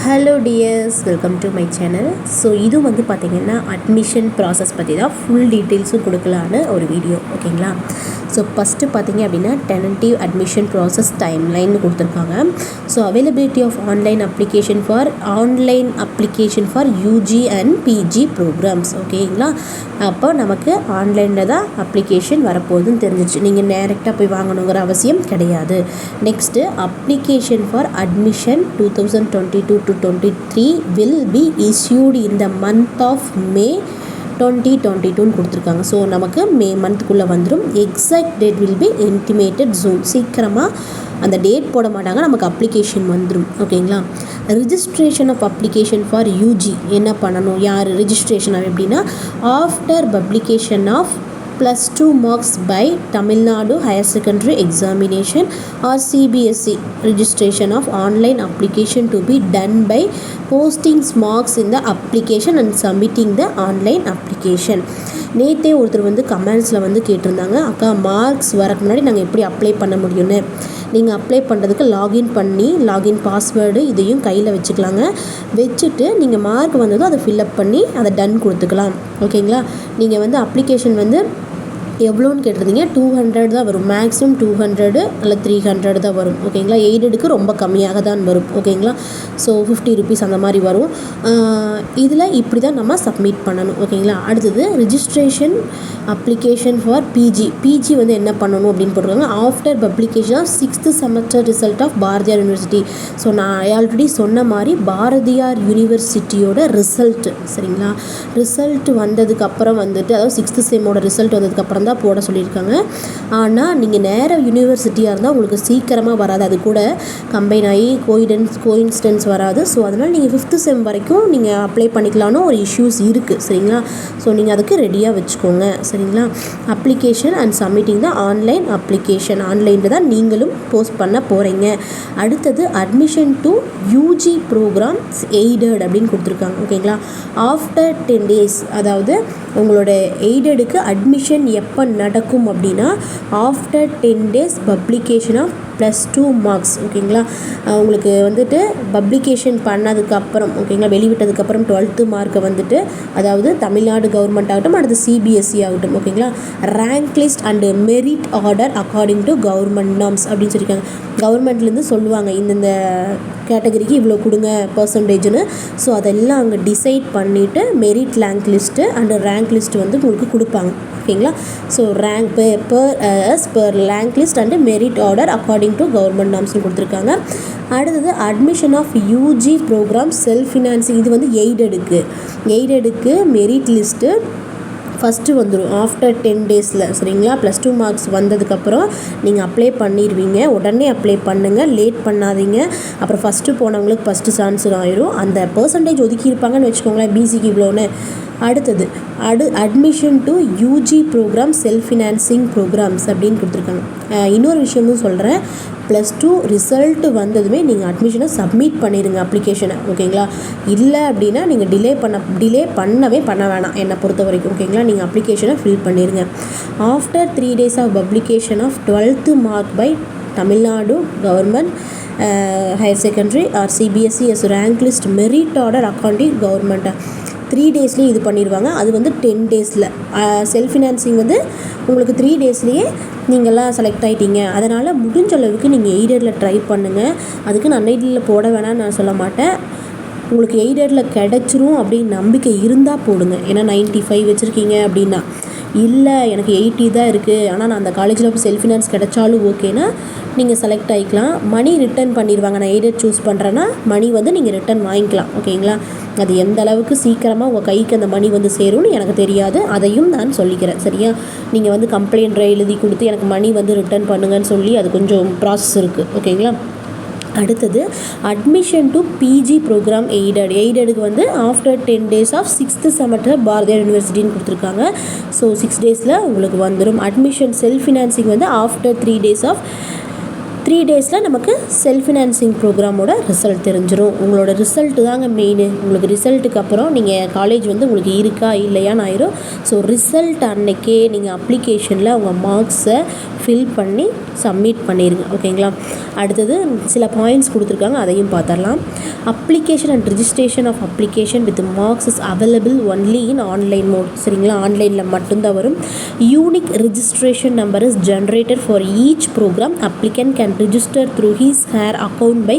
Hello tears, welcome to my channel. So இது வந்து பார்த்திங்கன்னா அட்மிஷன் ப்ராசஸ் பற்றி தான் ஃபுல் டீட்டெயில்ஸும் கொடுக்கலான்னு ஒரு வீடியோ, ஓகேங்களா? ஸோ ஃபஸ்ட்டு பார்த்திங்க அப்படின்னா டெனன்டிவ் அட்மிஷன் ப்ராசஸ் டைம்லைன் கொடுத்துருக்காங்க. So availability of online application for UG and PG programs, ஓகேங்களா? அப்போ நமக்கு ஆன்லைனில் தான் அப்ளிகேஷன் வரப்போகுதுன்னு தெரிஞ்சிச்சு. நீங்கள் டைரெக்டாக போய் வாங்கணுங்கிற அவசியம் கிடையாது. Next application for admission 2022-23 will be issued in the month of May 2022 கொடுத்துருக்காங்க. ஸோ நமக்கு மே மந்த்துக்குள்ளே வந்துடும். Exact date will be intimated June. சீக்கிரமாக அந்த டேட் போட மாட்டாங்க, நமக்கு அப்ளிகேஷன் வந்துடும், ஓகேங்களா? Registration of application for UG என்ன பண்ணணும், யார் ரிஜிஸ்ட்ரேஷன் அப்படின்னா after publication of +2 marks by Tamil Nadu Higher Secondary Examination or CBSE registration of online application to be done by posting marks in the application and submitting the online application. நேற்றே ஒருத்தர் வந்து கமெண்ட்ஸில் வந்து கேட்டிருந்தாங்க, அக்கா marks வரக்கு முன்னாடி நாங்கள் எப்படி அப்ளை பண்ண முடியும்னு. நீங்கள் அப்ளை பண்ணுறதுக்கு லாகின் பாஸ்வேர்டு இதையும் கையில் வச்சுக்கலாங்க. வச்சுட்டு நீங்கள் மார்க் வந்ததும் அதை ஃபில்அப் பண்ணி அதை டன் கொடுத்துக்கலாம், ஓகேங்களா? நீங்கள் வந்து அப்ளிகேஷன் வந்து எவ்வளோன்னு கேட்டிருந்தீங்க, 200 தான் வரும். மேக்ஸிமம் 200 இல்லை 300 தான் வரும், ஓகேங்களா? எய்டடுக்கு ரொம்ப கம்மியாக தான் வரும், ஓகேங்களா? ஸோ 50 rupees அந்த மாதிரி வரும். இதில் இப்படி தான் நம்ம சப்மிட் பண்ணணும், ஓகேங்களா? அடுத்தது ரிஜிஸ்ட்ரேஷன் அப்ளிகேஷன் ஃபார் பிஜி வந்து என்ன பண்ணணும் அப்படின்னு போட்டிருக்காங்க. After publication of 6th semester result of Bharathiar university. So நான் ஆல்ரெடி சொன்ன மாதிரி பாரதியார் யூனிவர்சிட்டியோட ரிசல்ட்டு, சரிங்களா? ரிசல்ட் வந்ததுக்கப்புறம் வந்துட்டு, அதாவது 6th செம்மோட ரிசல்ட் வந்ததுக்கப்புறம் தான் போட சொல்லியிருக்காங்க. ஆனால் நீங்கள் நேராக யூனிவர்சிட்டியாக இருந்தால் உங்களுக்கு சீக்கிரமாக வராது, அது கூட கம்பைன் ஆகி கோயின்சிடன்ஸ் வராது. ஸோ அதனால் நீங்கள் 5th செம் வரைக்கும் நீங்கள் அப்ளை பண்ணிக்கலான்னு ஒரு இஷ்யூஸ் இருக்குது, சரிங்களா? ஸோ நீங்கள் அதுக்கு ரெடியாக வச்சுக்கோங்க, சரிங்களா? அப்ளிகேஷன் அண்ட் சப்மிட்டிங் தான் ஆன்லைன் அப்ளிகேஷன், ஆன்லைனில் தான் நீங்களும் போஸ்ட் பண்ண போகிறீங்க. அடுத்தது admission to UG programs aided அப்படின்னு கொடுத்துருக்காங்க, ஓகேங்களா? ஆஃப்டர் 10 days, அதாவது உங்களோட எய்டடுக்கு அட்மிஷன் எப்போ நடக்கும் அப்படின்னா after 10 days publication of +2 marks, ஓகேங்களா? உங்களுக்கு வந்துட்டு பப்ளிகேஷன் பண்ணதுக்கப்புறம், ஓகேங்களா, வெளிவிட்டதுக்கப்புறம் 12th மார்க்கை வந்துட்டு, அதாவது தமிழ்நாடு கவர்மெண்ட் ஆகட்டும், அடுத்து சிபிஎஸ்சி ஆகட்டும், ஓகேங்களா, rank list and merit order according to government norms அப்படின்னு சொல்லியிருக்காங்க. கவர்மெண்ட்லேருந்து சொல்லுவாங்க இந்தந்த கேட்டகரிக்கு இவ்வளோ கொடுங்க பர்சன்டேஜ்னு. ஸோ அதெல்லாம் அங்கே டிசைட் பண்ணிவிட்டு merit rank list and rank list வந்து உங்களுக்கு கொடுப்பாங்க, ஓகேங்களா? So rank per rank list and merit order according to government நார்ம்ஸ்னு கொடுத்துருக்காங்க. அடுத்தது admission of UG program self financing. இது வந்து எய்டடுக்கு மெரிட் லிஸ்ட்டு ஃபஸ்ட்டு வந்துடும் ஆஃப்டர் 10 days, சரிங்களா? +2 மார்க்ஸ் வந்ததுக்கப்புறம் நீங்கள் அப்ளை பண்ணிடுவீங்க. உடனே அப்ளை பண்ணுங்கள், லேட் பண்ணாதீங்க. அப்புறம் ஃபஸ்ட்டு போனவங்களுக்கு ஃபஸ்ட்டு சான்ஸ் ஆயிரும். அந்த பர்சன்டேஜ் ஒதுக்கியிருப்பாங்கன்னு வச்சுக்கோங்களேன், பிசிக்கு இவ்வளோன்னு. அடுத்தது admission to UG program self financing programs அப்படின்னு கொடுத்துருக்காங்க. இன்னொரு விஷயமும் சொல்கிறேன், +2 ரிசல்ட்டு வந்ததுமே நீங்கள் அட்மிஷனை சப்மிட் பண்ணிடுங்க அப்ளிகேஷனை, ஓகேங்களா? இல்லை அப்படின்னா நீங்கள் டிலே பண்ண வேணாம் என்னை பொறுத்த வரைக்கும், ஓகேங்களா? நீங்கள் அப்ளிகேஷனை ஃபில் பண்ணிடுங்க. After 3 days of publication of 12th mark by Tamil Nadu government higher secondary or CBSE as rank list merit order according government 3 daysலேயே இது பண்ணிடுவாங்க. அது வந்து 10 daysல. செல்ஃப் ஃபினான்சிங் வந்து உங்களுக்கு 3 daysலேயே நீங்கள்லாம் செலக்ட் ஆகிட்டீங்க. அதனால் முடிஞ்ச அளவுக்கு நீங்கள் எய்டடில் ட்ரை பண்ணுங்கள். அதுக்கு நான் அன்எய்டடில் போட வேணாம்னு நான் சொல்ல மாட்டேன். உங்களுக்கு எய்டடில் கிடச்சிரும் அப்படின்னு நம்பிக்கை இருந்தால் போடுங்க. ஏன்னா 95 வச்சுருக்கீங்க அப்படின்னா, இல்லை எனக்கு 80 தான் இருக்குது, ஆனால் நான் அந்த காலேஜில் போய் செல்ஃப் ஃபினான்ஸ் கிடைச்சாலும் ஓகேனா நீங்கள் செலக்ட் ஆகிக்கலாம். மணி ரிட்டர்ன் பண்ணிடுவாங்க. நான் எய்டட் சூஸ் பண்ணுறேன்னா மணி வந்து நீங்கள் ரிட்டர்ன் வாங்கிக்கலாம், ஓகேங்களா? அது எந்த அளவுக்கு சீக்கிரமாக உங்கள் கைக்கு அந்த மணி வந்து சேரும்னு எனக்கு தெரியாது, அதையும் நான் சொல்லிக்கிறேன், சரியா? நீங்கள் வந்து கம்ப்ளைண்ட் எழுதி கொடுத்து எனக்கு மணி வந்து ரிட்டர்ன் பண்ணுங்கன்னு சொல்லி அது கொஞ்சம் ப்ராசஸ் இருக்குது, ஓகேங்களா? அடுத்தது அட்மிஷன் டு பிஜி ப்ரோக்ராம் எய்டடுக்கு வந்து after 10 days of 6th semester Bharathiar யூனிவர்சிட்டின்னு கொடுத்துருக்காங்க. ஸோ 6 daysல உங்களுக்கு வந்துடும். அட்மிஷன் செல்ஃப் ஃபினான்சிங் வந்து ஆஃப்டர் 3 daysல நமக்கு செல்ஃப் ஃபினான்சிங் ப்ரோக்ராமோட ரிசல்ட் தெரிஞ்சிடும். உங்களோட ரிசல்ட்டு தாங்க மெயின். உங்களுக்கு ரிசல்ட்டுக்கு அப்புறம் நீங்கள் காலேஜ் வந்து உங்களுக்கு இருக்கா இல்லையான்னு ஆயிரும். ஸோ ரிசல்ட் அன்னைக்கே நீங்கள் அப்ளிகேஷனில் உங்கள் மார்க்ஸை ஃபில் பண்ணி சப்மிட் பண்ணிடுங்க. ஓகேங்களா. அடுத்தது சில பாயிண்ட்ஸ் கொடுத்துருக்காங்க, அதையும் பார்த்துடலாம். Application and registration of application with marks is available only in online mode. சரிங்களா, ஆன்லைனில் மட்டும்தான் வரும். Unique registration number is generated for each program. Applicant can register through his her account by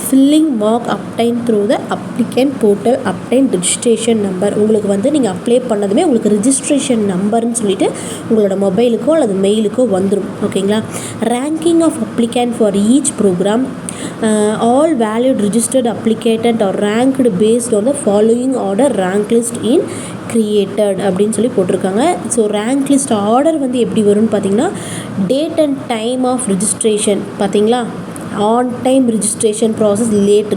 filling mark obtain through the applicant portal obtain registration number. உங்களுக்கு வந்து நீங்கள் apply பண்ணதுமே உங்களுக்கு registration நம்பர்னு சொல்லிட்டு உங்களோட மொபைலுக்கோ அல்லது மெயிலுக்கோ வந்துடும். ஓகேங்களா. Ranking of applicant for each program. All valid registered applicant are ranked based on the following order rank list in created அப்படின்னு சொல்லி போட்டிருக்காங்க. ஸோ ரேங்க் லிஸ்ட் ஆர்டர் வந்து எப்படி வரும்னு பார்த்தீங்கன்னா, date and time of registration பார்த்தீங்களா, on time registration process, late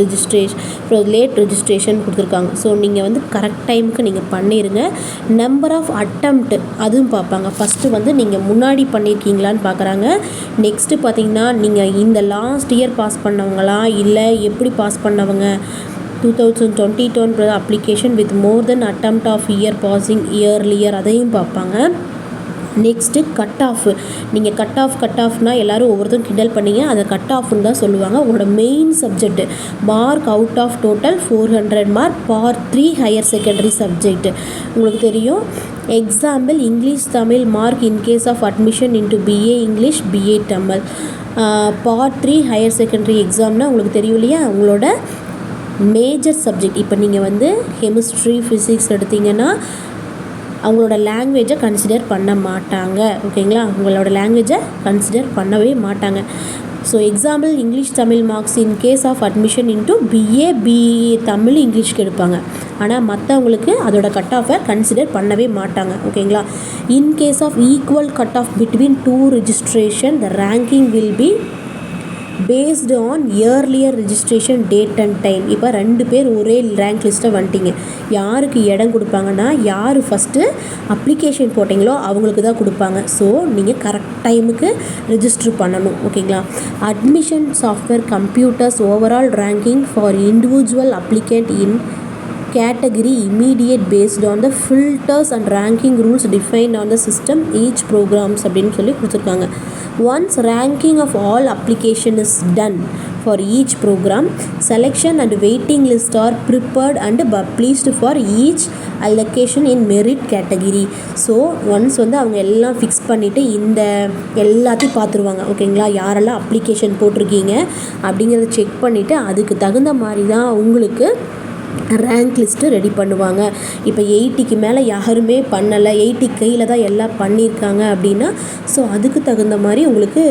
registration கொடுத்துருக்காங்க. So நீங்கள் வந்து கரெக்ட் டைமுக்கு நீங்கள் பண்ணிடுங்க. நம்பர் ஆஃப் அட்டம்ப்ட் அதுவும் பார்ப்பாங்க. ஃபஸ்ட்டு வந்து நீங்கள் முன்னாடி பண்ணியிருக்கீங்களான்னு பார்க்குறாங்க. நெக்ஸ்ட்டு பார்த்தீங்கன்னா நீங்கள் இந்த லாஸ்ட் இயர் பாஸ் பண்ணவங்களா இல்லை எப்படி பாஸ் பண்ணவங்க, 2020 application with more than attempt of year passing earlier அதையும் பார்ப்பாங்க. Next cut off. நீங்கள் கட் ஆஃப்னால் எல்லோரும் ஒவ்வொருத்தரும் கிண்டல் பண்ணிங்க, அதை கட் ஆஃப்னு தான் சொல்லுவாங்க. உங்களோட main subject mark out of total 400 mark part 3 higher secondary subject உங்களுக்கு தெரியும். Example English Tamil mark in case of admission into BA English BA Tamil. Part 3 higher secondary எக்ஸாம்னால் உங்களுக்கு தெரியும் இல்லையா, உங்களோட மேஜர் சப்ஜெக்ட். இப்போ நீங்கள் வந்து கெமிஸ்ட்ரி ஃபிசிக்ஸ் எடுத்திங்கன்னா அவங்களோட லாங்குவேஜை கன்சிடர் பண்ண மாட்டாங்க. ஓகேங்களா, உங்களோட லாங்குவேஜை கன்சிடர் பண்ணவே மாட்டாங்க. So example English Tamil marks in case of admission into BA Tamil இங்கிலீஷ்க்கு எடுப்பாங்க. ஆனால் மற்றவங்களுக்கு அதோட கட் ஆஃபை கன்சிடர் பண்ணவே மாட்டாங்க. ஓகேங்களா. In case of equal cut off between 2 registration the ranking will be based on earlier registration date and time. இப்போ 2 பேர் ஒரே ரேங்க் லிஸ்ட்டை வந்துட்டிங்க, யாருக்கு இடம் கொடுப்பாங்கன்னா யார் ஃபஸ்ட்டு அப்ளிகேஷன் போட்டிங்களோ அவங்களுக்கு தான் கொடுப்பாங்க. ஸோ நீங்கள் கரெக்ட் டைமுக்கு ரிஜிஸ்டர் பண்ணணும். ஓகேங்களா. Admission software computers overall ranking for individual applicant in category immediate based on the filters and ranking rules defined on the system each programs அப்படின்னு சொல்லி கொடுத்துருக்காங்க. Once ranking of all application is done for each program, selection and waiting list are prepared and published for each allocation in merit category. So once வந்து அவங்க எல்லாம் fix பண்ணிவிட்டு இந்த எல்லாத்தையும் பார்த்துருவாங்க. ஓகேங்களா. யாரெல்லாம் அப்ளிகேஷன் போட்டிருக்கீங்க அப்படிங்கிறத செக் பண்ணிவிட்டு அதுக்கு தகுந்த மாதிரி தான் உங்களுக்கு ரேங்க் லிஸ்ட்டு ரெடி பண்ணுவாங்க. இப்போ 80க்கு மேலே யாருமே பண்ணலை, 80 கையில் தான் எல்லாம் பண்ணியிருக்காங்க அப்படின்னா ஸோ அதுக்கு தகுந்த மாதிரி உங்களுக்கு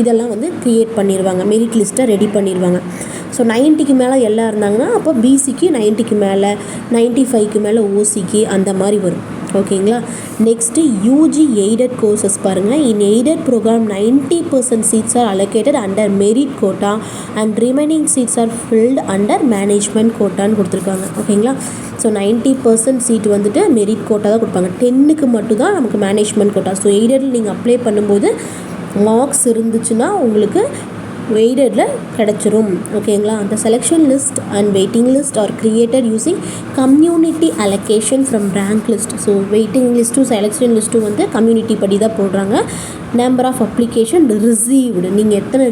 இதெல்லாம் வந்து க்ரியேட் பண்ணிடுவாங்க, மெரிட் லிஸ்ட்டை ரெடி பண்ணிடுவாங்க. ஸோ 90க்கு மேலே எல்லாம் இருந்தாங்கன்னா அப்போ பிசிக்கு 90க்கு மேலே, 95க்கு மேலே ஓசிக்கு அந்த மாதிரி வரும். ஓகேங்களா. நெக்ஸ்ட்டு யூஜி எய்டட் கோர்சஸ் பாருங்கள். In aided program 90% seats are allocated under merit quota and remaining seats are filled under management கோட்டான்னு கொடுத்துருக்காங்க. ஓகேங்களா. ஸோ 90% சீட் வந்துட்டு மெரிட் கோட்டா தான் கொடுப்பாங்க, 10க்கு மட்டும் தான் நமக்கு மேனேஜ்மெண்ட் கோட்டா. ஸோ எய்டடில் நீங்கள் அப்ளை பண்ணும்போது மார்க்ஸ் இருந்துச்சுன்னா உங்களுக்கு எய்டடில் கிடச்சிரும். ஓகேங்களா. அந்த selection list and waiting list are created using community allocation from rank list. So waiting லிஸ்ட்டும் செலெக்ஷன் லிஸ்ட்டும் வந்து கம்யூனிட்டி படி தான் போடுறாங்க. நம்பர் ஆஃப் அப்ளிகேஷன் ரிசீவ்டு, நீங்கள் எத்தனை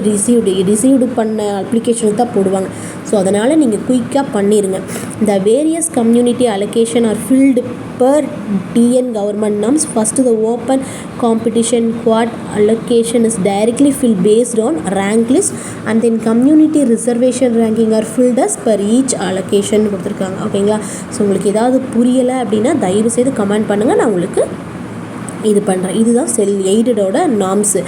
ரிசீவ்டு பண்ண அப்ளிகேஷனுக்கு தான் போடுவாங்க. ஸோ அதனால் நீங்கள் குயிக்காக பண்ணிடுங்க. த various community allocation R field per TN government norms. First, the open competition quad allocation is directly filled based on rank list, and then community reservation ranking are filled as per each allocation கொடுத்துருக்காங்க. ஓகேங்களா. So உங்களுக்கு ஏதாவது புரியலை அப்படின்னா தயவு செய்து comment பண்ணுங்கள், நான் உங்களுக்கு இது பண்ணுறேன். இதுதான் எய்டடோட நார்ம்ஸு.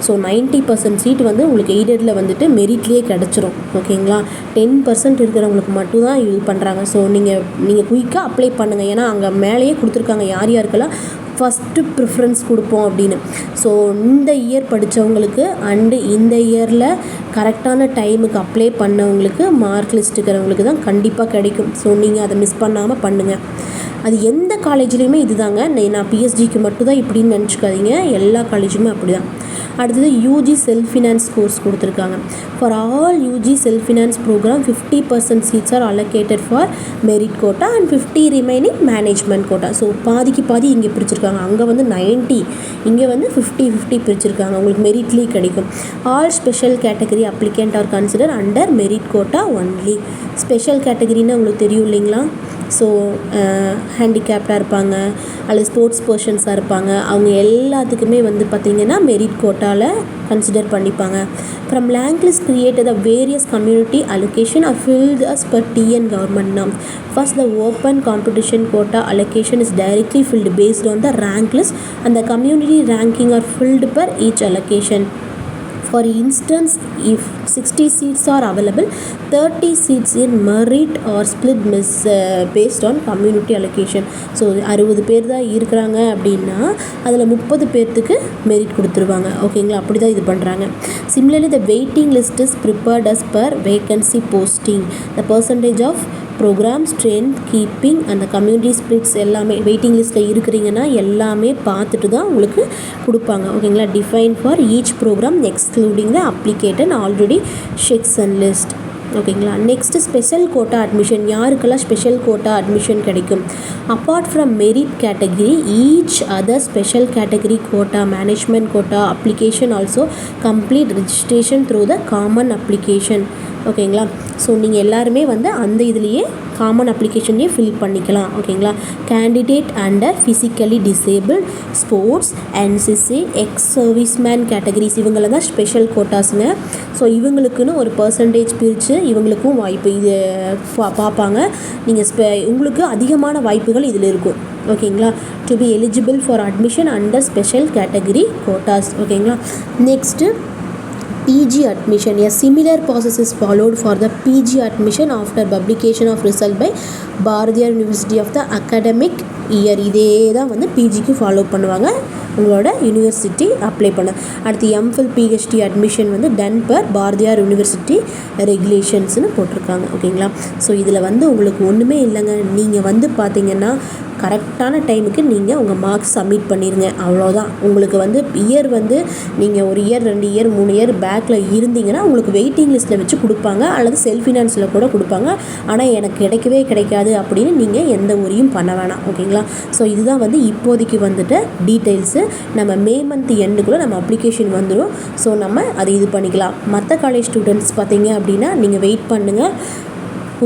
ஸோ 90% சீட் வந்து உங்களுக்கு எய்டடில் வந்துட்டு மெரிட்லேயே கிடச்சிரும். ஓகேங்களா. 10% இருக்கிறவங்களுக்கு மட்டும்தான் இது பண்ணுறாங்க. ஸோ நீங்கள் குயிக்காக அப்ளை பண்ணுங்கள். ஏன்னா அங்கே மேலேயே கொடுத்துருக்காங்க யார் யாருக்கெல்லாம் ஃபஸ்ட்டு ப்ரிஃபரன்ஸ் கொடுப்போம் அப்படின்னு. ஸோ இந்த இயர் படித்தவங்களுக்கு அண்டு இந்த இயரில் கரெக்டான டைமுக்கு அப்ளை பண்ணவங்களுக்கு மார்க் லிஸ்ட் இருக்கிறவங்களுக்கு தான் கண்டிப்பாக கிடைக்கும். ஸோ நீங்கள் அதை மிஸ் பண்ணாமல் பண்ணுங்கள். அது எந்த காலேஜ்லேயுமே இது தாங்க. நான் பிஎஸ்ஜிக்கு மட்டும் தான் இப்படின்னு நினச்சிக்காதீங்க, எல்லா காலேஜுமே அப்படி தான். அடுத்தது யூஜி செல்ஃப் ஃபினான்ஸ் கோர்ஸ் கொடுத்துருக்காங்க. For all UG self finance program 50% seats are allocated for merit quota and 50 remaining management quota. So பாதிக்கு பாதி இங்கே பிரிச்சிருக்காங்க. அங்கே வந்து 90, இங்கே வந்து 50-50 பிரிச்சிருக்காங்க. உங்களுக்கு மெரிட்லேயே கிடைக்கும். All special category applicant are consider under merit quota only. Special கேட்டகரின்னு உங்களுக்கு தெரியும் இல்லைங்களா? ஸோ ஹேண்டிகேப்டாக இருப்பாங்க அல்லது ஸ்போர்ட்ஸ் பர்சன்ஸாக இருப்பாங்க, அவங்க எல்லாத்துக்குமே வந்து பார்த்திங்கன்னா மெரிட் கோட்டாவில் கன்சிடர் பண்ணிப்பாங்க. From rank list created the various community allocation are filled as per TN government norms. First the open competition quota allocation is directly filled based on the rank list and the community ranking are filled per each allocation. For instance, if 60 seats are available, 30 seats in merit or split based on community allocation. So 60 பேர் தான் இருக்கிறாங்க அப்படின்னா அதில் 30 பேர்த்துக்கு merit கொடுத்துருவாங்க. ஓகேங்களா? அப்படி தான் இது பண்ணுறாங்க. Similarly, the waiting list is prepared as per vacancy posting. The percentage of program strength keeping அந்த கம்யூனிட்டி ஸ்பிரிட்ஸ் எல்லாமே வெயிட்டிங் லிஸ்ட்டில் இருக்கிறீங்கன்னா எல்லாமே பார்த்துட்டு தான் உங்களுக்கு கொடுப்பாங்க. ஓகேங்களா? Define for each program excluding the applicant already section list. ஓகேங்களா? Next special quota admission. யாருக்கெல்லாம் ஸ்பெஷல் கோட்டா அட்மிஷன் கிடைக்கும்? Apart from merit category, each other special category quota management quota application also complete registration through the common application. ஓகேங்களா? So நீங்கள் எல்லாருமே வந்து அந்த இதுலேயே common அப்ளிகேஷன்லேயே fill பண்ணிக்கலாம். ஓகேங்களா? Candidate under physically disable, sports, NCC, X serviceman categories இவங்கள தான் ஸ்பெஷல் கோட்டாஸுங்க. ஸோ இவங்களுக்குன்னு ஒரு பர்சன்டேஜ் பிரித்து இவங்களுக்கும் வாய்ப்பு இது பார்ப்பாங்க. நீங்கள் உங்களுக்கு அதிகமான வாய்ப்புகள் இதில் இருக்கும். ஓகேங்களா? To be eligible for admission under special category quotas. ஓகேங்களா? Next PG admission. A similar process is followed for the PG admission after publication of result by Bharathiar university of the academic year. இதே தான் வந்து பிஜிக்கு follow பண்ணுவாங்க. உங்களோட university apply பண்ண. அடுத்து MPhil PhD admission வந்து ton per Bharathiyar university ரெகுலேஷன்ஸ்னு போட்டிருக்காங்க. ஓகேங்களா? ஸோ இதில் வந்து உங்களுக்கு ஒன்றுமே இல்லைங்க. நீங்கள் வந்து பார்த்தீங்கன்னா கரெக்டான டைமுக்கு நீங்கள் உங்கள் மார்க்ஸ் சப்மிட் பண்ணிடுங்க. அவ்வளோதான். உங்களுக்கு வந்து இயர் வந்து நீங்கள் ஒரு இயர் 2 இயர் 3 இயர் பேக்கில் இருந்தீங்கன்னா உங்களுக்கு வெயிட்டிங் லிஸ்ட்டில் வச்சு கொடுப்பாங்க அல்லது செல்ஃப் ஃபினான்ஸில் கூட கொடுப்பாங்க. ஆனால் எனக்கு கிடைக்கவே கிடைக்காது அப்படின்னு நீங்கள் எந்த ஊரையும் பண்ண வேணாம். ஓகேங்களா? ஸோ இதுதான் வந்து இப்போதைக்கு வந்துட்டு டீட்டெயில்ஸு. நம்ம மே மந்த் எண்டுக்குள்ளே நம்ம அப்ளிகேஷன் வந்துடும். ஸோ நம்ம அதை இது பண்ணிக்கலாம். மற்ற காலேஜ் ஸ்டூடெண்ட்ஸ் பார்த்தீங்க அப்படின்னா நீங்கள் வெயிட் பண்ணுங்கள்.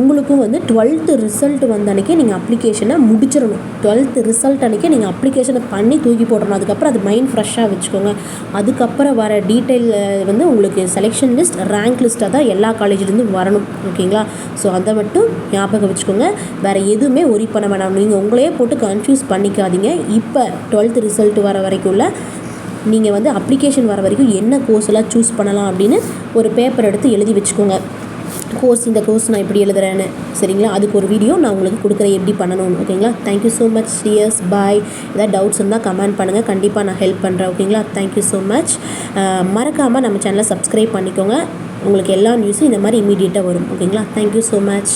உங்களுக்கும் வந்து 12th ரிசல்ட் வந்த அன்றைக்கே நீங்கள் அப்ளிகேஷனை முடிச்சிடணும். 12th ரிசல்ட் அன்றைக்கே நீங்கள் அப்ளிகேஷனை பண்ணி தூக்கி போடணும். அதுக்கப்புறம் அது மைண்ட் ஃப்ரெஷ்ஷாக வச்சுக்கோங்க. அதுக்கப்புறம் வர டீட்டெயில் வந்து உங்களுக்கு செலெக்ஷன் லிஸ்ட், ரேங்க் லிஸ்ட்டாக தான் எல்லா காலேஜ்லேருந்து வரணும். ஓகேங்களா? ஸோ அதை மட்டும் ஞாபகம் வச்சுக்கோங்க. வேறு எதுவுமே ஒரி பண்ண வேணாம். நீங்கள் உங்களையே போட்டு கன்ஃபியூஸ் பண்ணிக்காதீங்க. இப்போ 12th ரிசல்ட் வர வரைக்கும்ல நீங்கள் வந்து அப்ளிகேஷன் வர வரைக்கும் என்ன கோர்ஸ் எல்லாம் சூஸ் பண்ணலாம் அப்படின்னு ஒரு பேப்பர் எடுத்து எழுதி வச்சுக்கோங்க. இந்த கோர்ஸ் நான் எப்படி எழுதுறேன்னு. சரிங்களா? அதுக்கு ஒரு வீடியோ நான் உங்களுக்கு கொடுக்குறேன் எப்படி பண்ணணும்னு. ஓகேங்களா? Thank you so much. சியர்ஸ். பாய். ஏதாவது டவுட்ஸ் இருந்தால் கமெண்ட் பண்ணுங்கள். கண்டிப்பாக நான் ஹெல்ப் பண்ணுறேன். ஓகேங்களா? Thank you so much. மறக்காமல் நம்ம சேனலை சப்ஸ்கிரைப் பண்ணிக்கோங்க. உங்களுக்கு எல்லா நியூஸும் இந்த மாதிரி இமீடியட்டாக வரும். ஓகேங்களா? Thank you so much.